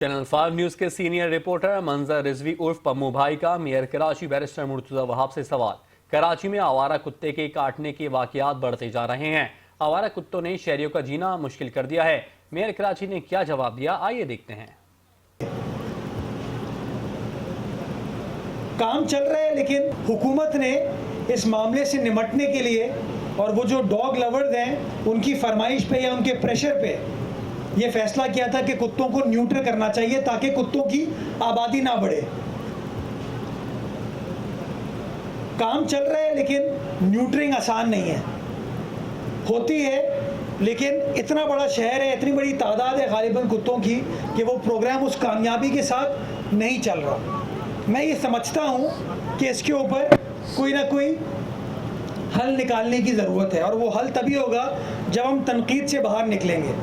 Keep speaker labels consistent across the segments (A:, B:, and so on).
A: Channel 5 news के senior reporter मंजर रिजवी उर्फ पम्मू भाई का मेयर कराची बैरिस्टर मुर्तजा वहाब से सवाल। कराची में आवारा कुत्ते के काटने के वाकयात बढ़ते जा रहे हैं। आवारा कुत्तों ने शहरियों का जीना मुश्किल कर दिया है। मेयर कराची ने क्या जवाब दिया, आइए देखते हैं।
B: काम चल रहा है, लेकिन हुकूमत ने इस मामले से निपटने के लिए और वो जो डॉग लवर्स हैं उनकी फरमाइश पे या उनके प्रेशर पे ये फैसला किया था कि कुत्तों को न्यूट्र करना चाहिए ताकि कुत्तों की आबादी ना बढ़े। काम चल रहा है, लेकिन न्यूट्रिंग आसान नहीं है। होती है, लेकिन इतना बड़ा शहर है, इतनी बड़ी तादाद है गालिबन कुत्तों की कि वो प्रोग्राम उस कामयाबी के साथ नहीं चल रहा। मैं ये समझता हूँ कि इसके ऊपर कोई ना कोई हल निकालने की ज़रूरत है, और वो हल तभी होगा जब हम तनकीद से बाहर निकलेंगे,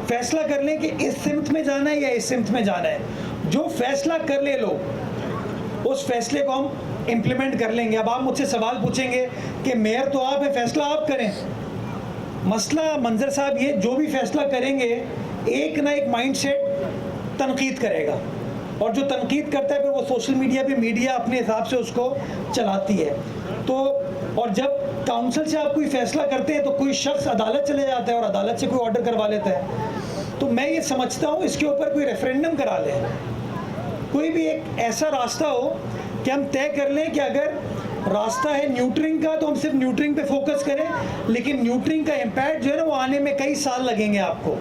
B: फैसला कर लें कि इस सिमत में जाना है या इस सिमत में जाना है। जो फैसला कर ले लोग, उस फैसले को हम इम्प्लीमेंट कर लेंगे। अब आप मुझसे सवाल पूछेंगे कि मेयर तो आप है, फैसला आप करें। मसला मंजर साहब ये, जो भी फैसला करेंगे एक ना एक माइंडसेट तनकीद करेगा, और जो तनकीद करता है फिर वो सोशल मीडिया पे मीडिया अपने हिसाब से उसको चलाती है। तो और जब काउंसिल से आप कोई फैसला करते हैं तो कोई शख्स अदालत चले जाता है और अदालत से कोई ऑर्डर करवा लेता है। तो मैं ये समझता हूँ इसके ऊपर कोई रेफरेंडम करा लें, कोई भी एक ऐसा रास्ता हो कि हम तय कर लें कि अगर रास्ता है न्यूट्रिंग का तो हम सिर्फ न्यूट्रिंग पे फोकस करें, लेकिन न्यूट्रिंग का इम्पैक्ट जो है ना वो आने में कई साल लगेंगे आपको।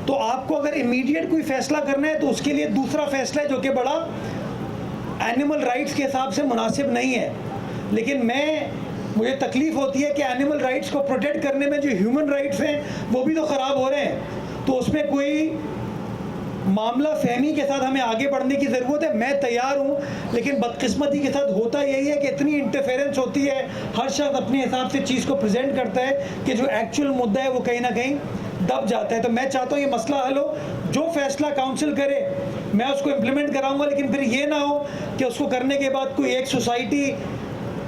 B: तो आपको अगर इमीडिएट कोई फैसला करना है तो उसके लिए दूसरा फैसला है जो कि बड़ा एनिमल राइट्स के हिसाब से मुनासिब नहीं है। लेकिन मुझे तकलीफ होती है कि एनिमल राइट्स को प्रोटेक्ट करने में जो ह्यूमन राइट्स हैं वो भी तो ख़राब हो रहे हैं। तो उसमें कोई मामला फहमी के साथ हमें आगे बढ़ने की ज़रूरत है। मैं तैयार हूँ, लेकिन बदकिस्मती के साथ होता यही है कि इतनी इंटरफेरेंस होती है, हर शख्स अपने हिसाब से चीज़ को प्रेजेंट करता है कि जो एक्चुअल मुद्दा है वो कहीं ना कहीं दब जाता है। तो मैं चाहता हूँ ये मसला हल हो, जो फैसला काउंसिल करे मैं उसको इम्प्लीमेंट कराऊंगा, लेकिन फिर ये ना हो कि उसको करने के बाद कोई एक सोसाइटी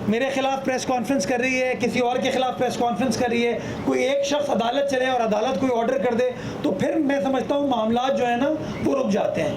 B: मेरे खिलाफ प्रेस कॉन्फ्रेंस कर रही है, किसी और के खिलाफ प्रेस कॉन्फ्रेंस कर रही है, कोई एक शख्स अदालत चले और अदालत कोई ऑर्डर कर दे, तो फिर मैं समझता हूँ मामला जो है ना वो रुक जाते हैं।